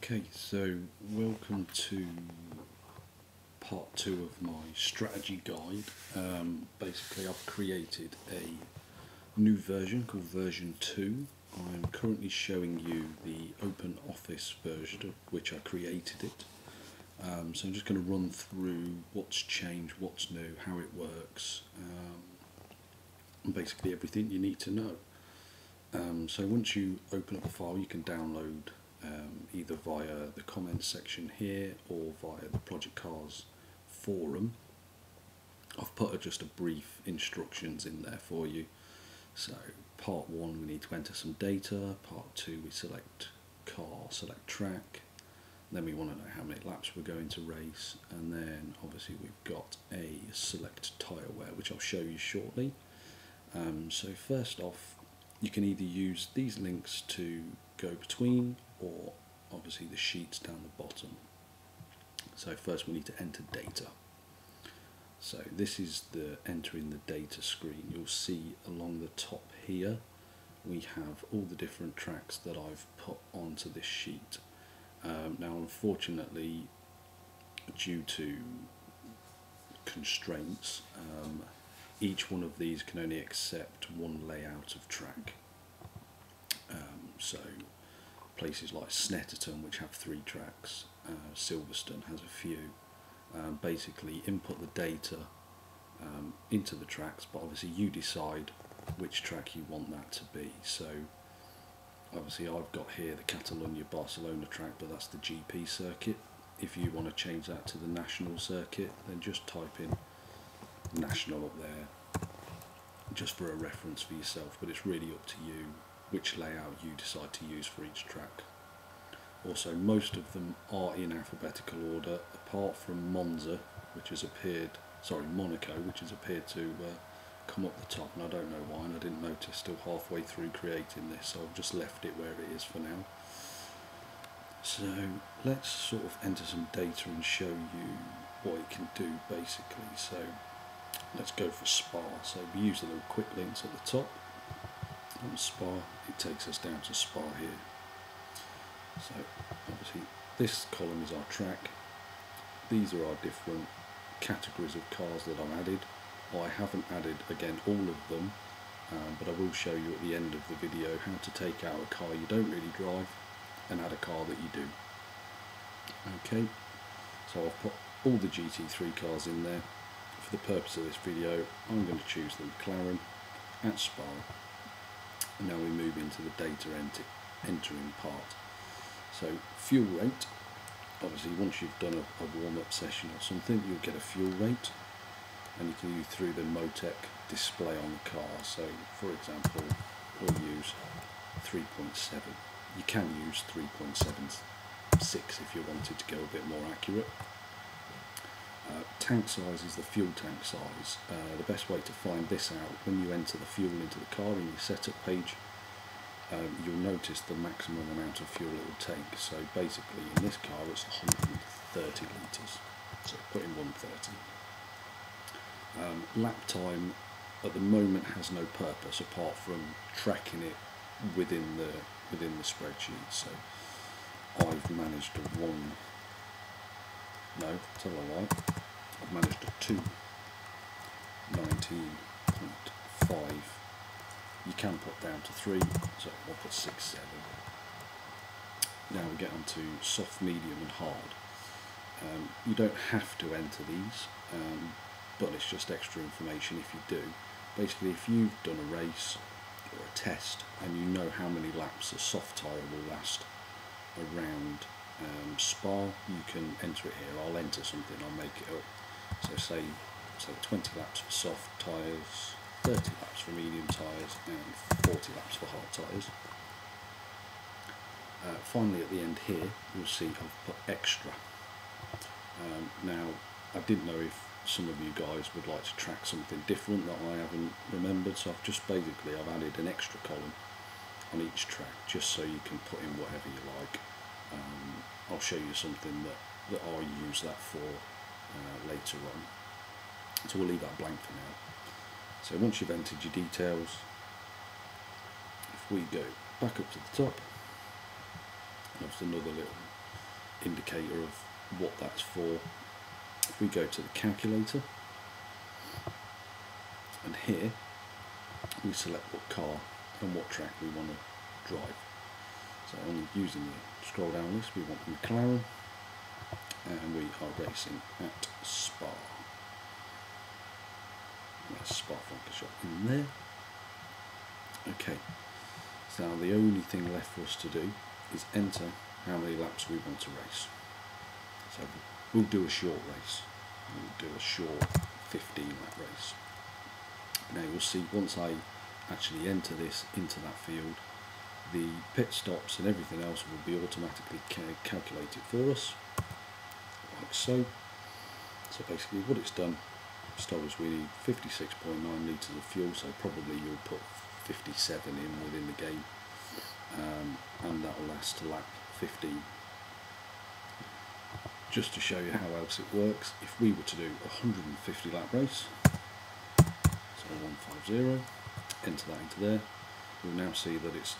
Okay, so welcome to part 2 of my strategy guide. Basically I've created a new version called version 2. I'm currently showing you the Open Office version of which I created it. So I'm just going to run through what's changed, what's new, how it works, and basically everything you need to know. So once you open up a file, you can download either via the comments section here or via the PCARS forum. I've put just a brief instructions in there for you. So part 1 we need to enter some data, part 2 we select car, select track, then we want to know how many laps we're going to race, and then obviously we've got a select tyre wear which I'll show you shortly. So first off, you can either use these links to go between, or obviously the sheets down the bottom. So first we need to enter data. So this is the entering the data screen. You'll see along the top here we have all the different tracks that I've put onto this sheet. Now unfortunately, due to constraints, each one of these can only accept one layout of track. So places like Snetterton, which have 3 tracks, Silverstone has a few. Basically input the data into the tracks, but obviously you decide which track you want that to be. So obviously I've got here the Catalonia-Barcelona track, but that's the GP circuit. If you want to change that to the national circuit, then just type in national up there, just for a reference for yourself, but it's really up to you which layout you decide to use for each track. Also, most of them are in alphabetical order, apart from Monaco, which has appeared to come up the top, and I don't know why, and I didn't notice till halfway through creating this, so I've just left it where it is for now. So let's sort of enter some data and show you what it can do basically. So let's go for Spa. So we use the little quick links at the top. On Spa, it takes us down to Spa here. So obviously this column is our track. These are our different categories of cars that I've added. I haven't added again all of them, but I will show you at the end of the video how to take out a car you don't really drive and add a car that you do. Okay, so I've put all the GT3 cars in there. For the purpose of this video, I'm going to choose the McLaren at Spa. And now we move into the data entering part. So fuel rate, obviously once you've done a warm-up session or something, you'll get a fuel rate, and you can use through the Motec display on the car. So for example, we'll use 3.7. You can use 3.76 if you wanted to go a bit more accurate. Tank size is the fuel tank size. The best way to find this out, when you enter the fuel into the car in your setup page, you'll notice the maximum amount of fuel it will take. So basically in this car it's 130 litres, so put in 130. Lap time at the moment has no purpose apart from tracking it within the spreadsheet. So I've managed to tell a lie. I've managed to 19.5. You can put down to 3, so I'll put 6, 7. Now we get onto soft, medium and hard. You don't have to enter these, but it's just extra information if you do. Basically, if you've done a race or a test and you know how many laps a soft tyre will last around Spa, you can enter it here. I'll enter something, I'll make it up. So say 20 laps for soft tyres, 30 laps for medium tyres and 40 laps for hard tyres. Finally at the end here you'll see I've put extra. Now I didn't know if some of you guys would like to track something different that I haven't remembered, so I've added an extra column on each track just so you can put in whatever you like. I'll show you something that I'll use that for later on. So we'll leave that blank for now. So once you've entered your details, if we go back up to the top, there's another little indicator of what that's for. If we go to the calculator, and here we select what car and what track we want to drive. So using the scroll down list, we want McLaren, and we are racing at Spa. There's Spa-Francorchamps in there. Okay, so now the only thing left for us to do is enter how many laps we want to race. So we'll do a short race. We'll do a short 15 lap race. Now you'll see once I actually enter this into that field, the pit stops and everything else will be automatically calculated for us, like so. So basically what it's done, it's told us we need 56.9 litres of fuel, so probably you'll put 57 in within the game, and that will last to lap 15. Just to show you how else it works, if we were to do a 150 lap race, so 150, enter that into there, we'll now see that it's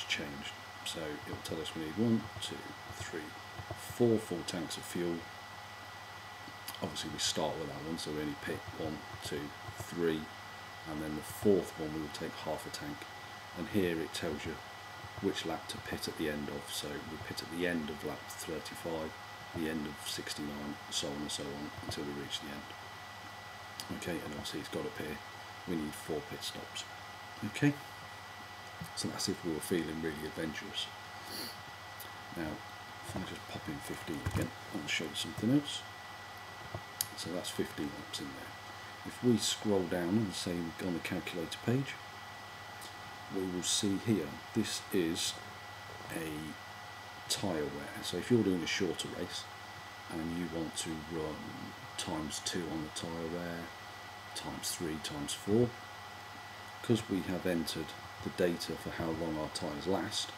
changed. So it'll tell us we need 1, 2, 3, 4 full tanks of fuel. Obviously we start with that one, so we only pick 1, 2, 3, and then the fourth one we will take half a tank. And here it tells you which lap to pit at the end of. So we pit at the end of lap 35, the end of 69, so on and so on until we reach the end. Okay, and obviously it's got up here, we need 4 pit stops. Okay, so that's if we were feeling really adventurous. Now, if I just pop in 15 again, I'll show you something else. So that's 15 laps in there. If we scroll down and say on the calculator page, we will see here, this is a tyre wear. So if you're doing a shorter race and you want to run ×2 on the tyre wear, ×3, ×4, because we have entered the data for how long our tyres last,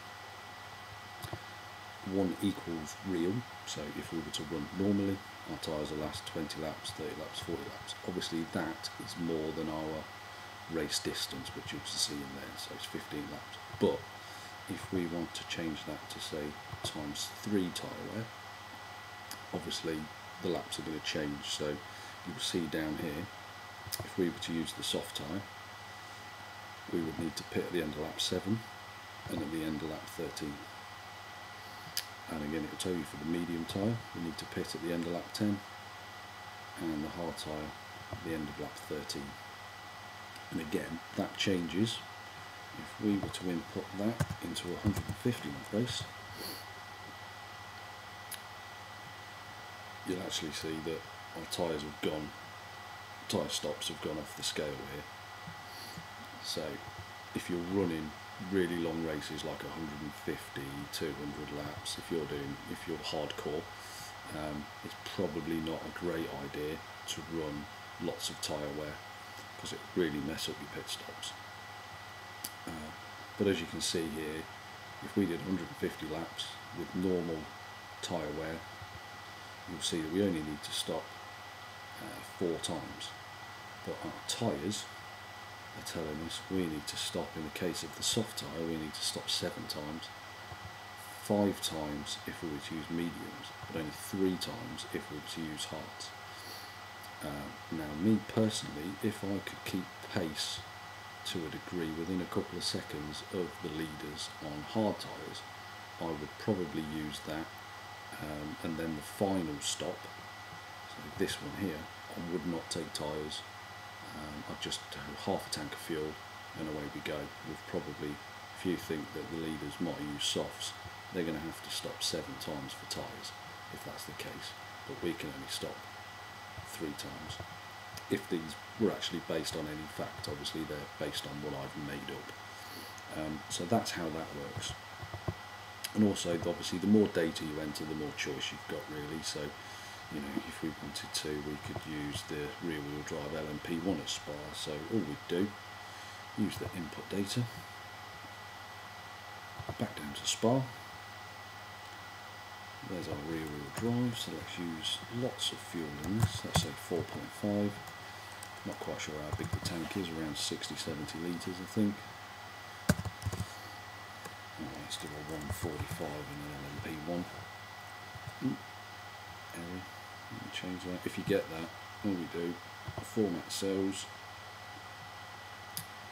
1 equals real. So if we were to run normally, our tyres will last 20 laps, 30 laps, 40 laps. Obviously that is more than our race distance, which you'll see in there, so it's 15 laps. But if we want to change that to say ×3 tyre wear, obviously the laps are going to change. So you'll see down here, if we were to use the soft tyre, we would need to pit at the end of lap 7 and at the end of lap 13. And again, it will tell you for the medium tyre, we need to pit at the end of lap 10, and the hard tyre at the end of lap 13. And again, that changes. If we were to input that into a 150 lap race, you'll actually see that our tyres have gone, tyre stops have gone off the scale here. So if you're running really long races like 150, 200 laps, if you're hardcore, it's probably not a great idea to run lots of tyre wear, because it really mess up your pit stops. But as you can see here, if we did 150 laps with normal tyre wear, you'll see that we only need to stop 4 times, but our tyres are telling us we need to stop, in the case of the soft tyre, we need to stop 7 times, 5 times if we were to use mediums, but only 3 times if we were to use hards. Now me personally, if I could keep pace to a degree within a couple of seconds of the leaders on hard tyres, I would probably use that, and then the final stop, so this one here, I would not take tyres. I'd just have half a tank of fuel and away we go. With probably, if you think that the leaders might use softs, they're going to have to stop 7 times for tyres, if that's the case, but we can only stop 3 times. If these were actually based on any fact, obviously they're based on what I've made up. So that's how that works. And also, obviously, the more data you enter, the more choice you've got, really. So, you know, if we wanted to, we could use the rear-wheel drive LMP1 at Spa. So all we'd do, use the input data, back down to Spa. There's our rear-wheel drive, so let's use lots of fuel in this. Let's say 4.5. Not quite sure how big the tank is, around 60-70 litres, I think. Let's do a 145 in an LMP1. Error. Let me change that. If you get that, all we do, format cells,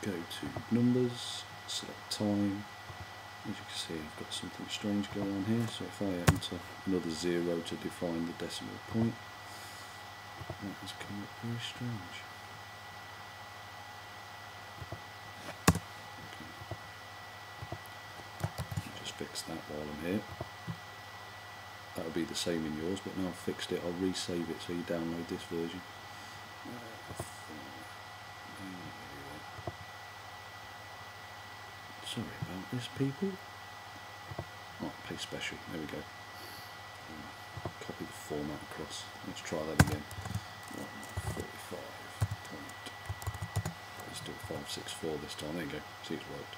go to numbers, select time. As you can see, I've got something strange going on here. So if I enter another 0 to define the decimal point, that has come up very strange. Okay. Just fix that while I'm here. That'll be the same in yours, but now I've fixed it, I'll resave it so you download this version. Sorry about this, people. Oh, paste special, there we go. Copy the format across. Let's try that again. 145. Let's do 564 this time. There you go. See, it's worked.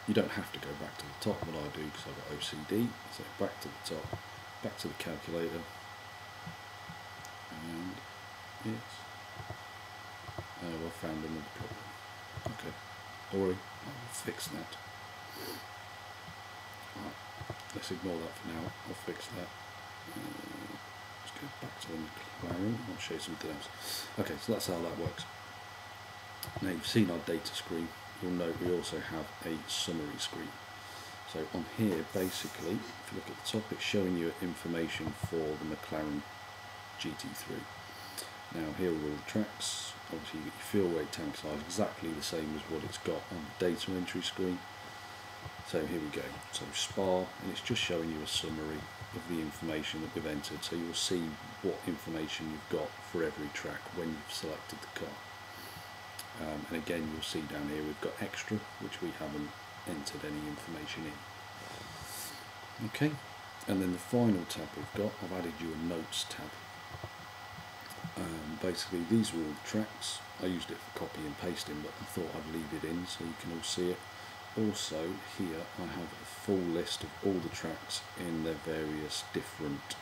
You don't have to go back to the top, but I do because I've got OCD. So back to the top, back to the calculator, and yes. Oh, I found another problem. Okay, don't worry, I'll fix that. Right, let's ignore that for now. I'll fix that. Let's go back to the McLaren. I'll show you something else. Okay, so that's how that works. Now you've seen our data screen. You'll note we also have a summary screen. So on here, basically, if you look at the top, it's showing you information for the McLaren GT3. Now here are all the tracks. Obviously you get your fuel weight, tank size, exactly the same as what it's got on the data entry screen. So here we go. So Spa, and it's just showing you a summary of the information that we've entered. So you'll see what information you've got for every track when you've selected the car. And again, you'll see down here we've got extra, which we haven't entered any information in. Okay, and then the final tab we've got, I've added you a notes tab. Basically, these are all the tracks. I used it for copy and pasting, but I thought I'd leave it in so you can all see it. Also, here I have a full list of all the tracks in their various different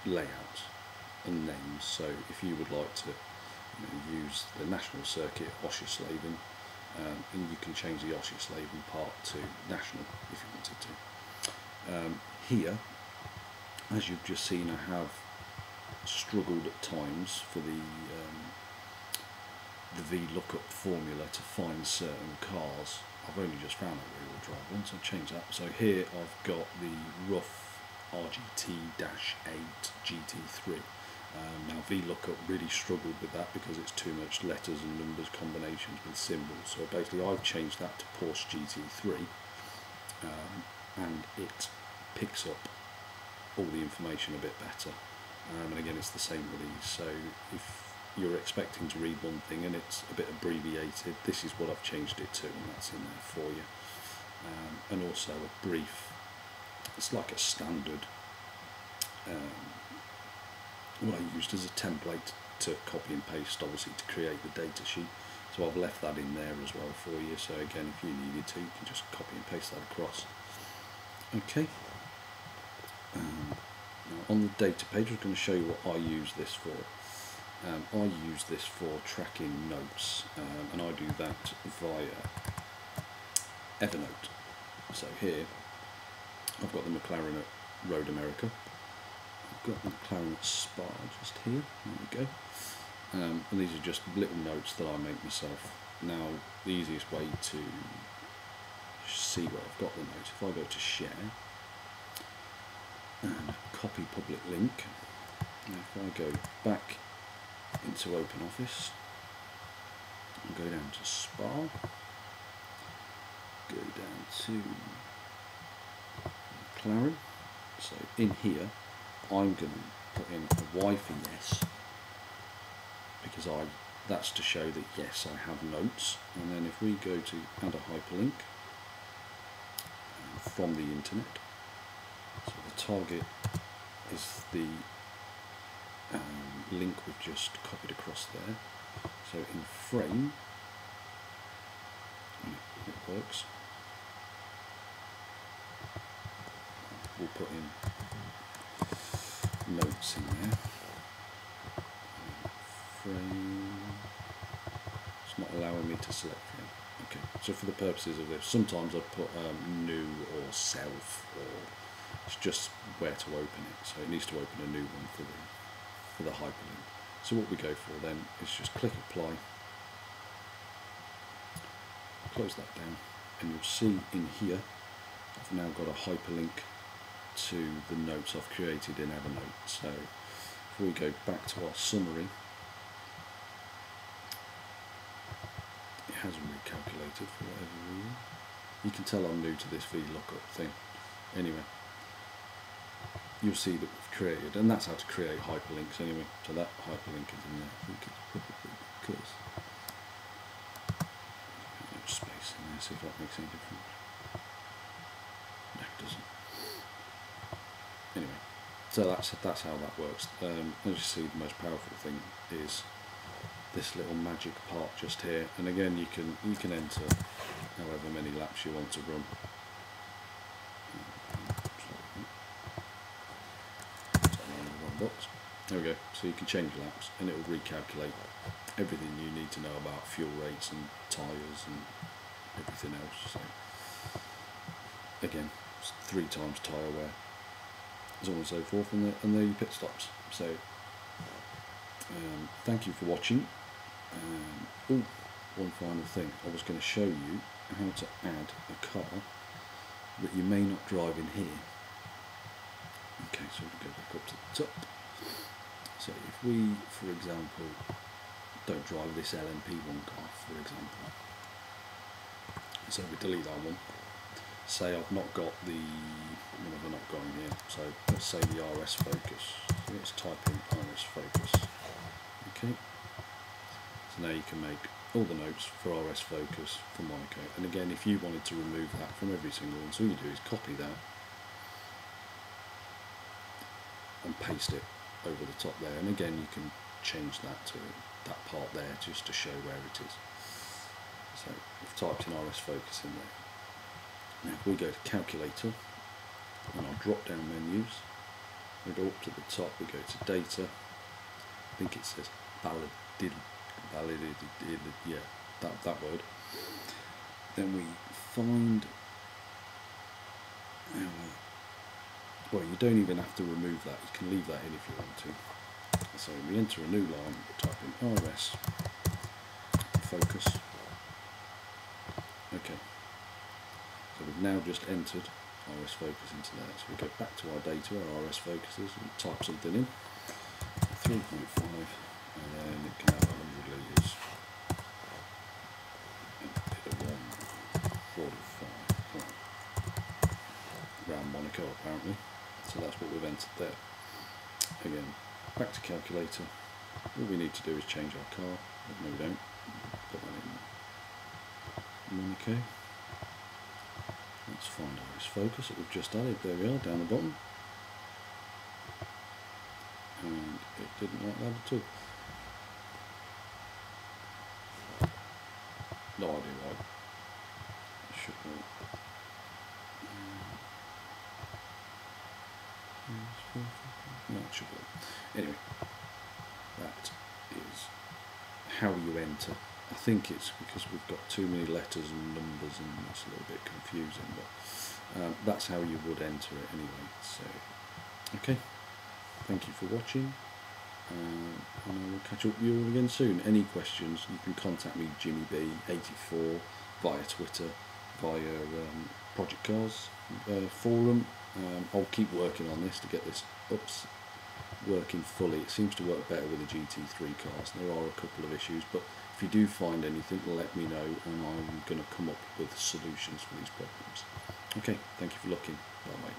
layouts and names. So if you would like to use the national circuit Oschersleben, and you can change the Oschersleben part to national if you wanted to. Here, as you've just seen, I have struggled at times for the VLOOKUP formula to find certain cars. I've only just found a rear-wheel drive one, so I've changed that. So here I've got the rough RGT-8 GT3. Now VLOOKUP really struggled with that because it's too much letters and numbers combinations with symbols. So basically I've changed that to Porsche GT3, and it picks up all the information a bit better. And again, it's the same with these. So if you're expecting to read one thing and it's a bit abbreviated, this is what I've changed it to, and that's in there for you. And also a brief, it's like a standard, what I used as a template to copy and paste, obviously, to create the data sheet. So I've left that in there as well for you. So again, if you needed to, you can just copy and paste that across. Okay. Now on the data page, I'm going to show you what I use this for. I use this for tracking notes, and I do that via Evernote. So here, I've got the McLaren at Road America. I've got the McLaren at Spa just here. There we go. And these are just little notes that I make myself. Now, the easiest way to see where I've got the notes, if I go to Share and copy public link, and if I go back into OpenOffice and go down to Spa, go down to McLaren, so in here I'm going to put in a Y for yes, because that's to show that yes, I have notes. And then if we go to add a hyperlink from the internet, so the target is the link we've just copied across there. So in frame, it works, we'll put in notes in there. Frame, it's not allowing me to select frame. Okay, So for the purposes of this, sometimes I'd put new or self, or it's just where to open it. So it needs to open a new one for the hyperlink. So what we go for then is just click apply, close that down, and you'll see in here I've now got a hyperlink to the notes I've created in Evernote. So if we go back to our summary, it hasn't recalculated for whatever reason. You can tell I'm new to this VLOOKUP thing. Anyway, you'll see that we've created, and that's how to create hyperlinks anyway. So that hyperlink is in there. I think it's probably because there's space in there, see if that makes any difference. No, it doesn't. Anyway, so that's how that works. As you see, the most powerful thing is this little magic part just here, and again you can enter however many laps you want to run. There we go. So you can change laps, and it will recalculate everything you need to know about fuel rates and tyres and everything else. So again, it's 3 times tyre wear, so on and so forth, and there are your pit stops. So thank you for watching. Oh, one final thing. I was going to show you how to add a car that you may not drive in here. Okay, so we'll go back up to the top. So if we, for example, don't drive this LMP1 car, for example, so we delete that one. Say I've not got the, what have I not got in here? So let's say the RS Focus. Let's type in RS Focus. Okay. So now you can make all the notes for RS Focus for Monaco. And again, if you wanted to remove that from every single one, so all you do is copy that and paste it over the top there, and again you can change that to that part there just to show where it is. So we've typed in RS Focus in there. Now if we go to calculator and our drop down menus, we go up to the top, we go to data, I think it says validated, yeah, that word. Then we find our, well, you don't even have to remove that, you can leave that in if you want to. So we enter a new line, type in RS Focus. Okay, so we've now just entered RS Focus into there. So we go back to our data, our RS Focuses, and type something in, 3.5, and then it can have 100 litres. And a 145, around Monaco apparently. So that's what we've entered there. Again, back to calculator. All we need to do is change our car. No, we don't. Put that in Monaco. Let's find RS Focus that we've just added. There we are, down the bottom. And it didn't like that at all. No idea why. It should work. No, it should work. Anyway, that is how you enter. I think it's because we've got too many letters and numbers and it's a little bit confusing, but that's how you would enter it anyway. So, okay, thank you for watching, and I will catch up with you all again soon. Any questions, you can contact me, Jimmy B84, via Twitter, via Project Cars forum. I'll keep working on this to get this working fully. It seems to work better with the GT3 cars. There are a couple of issues, but if you do find anything, let me know, and I'm going to come up with solutions for these problems. Okay, thank you for looking. Bye bye.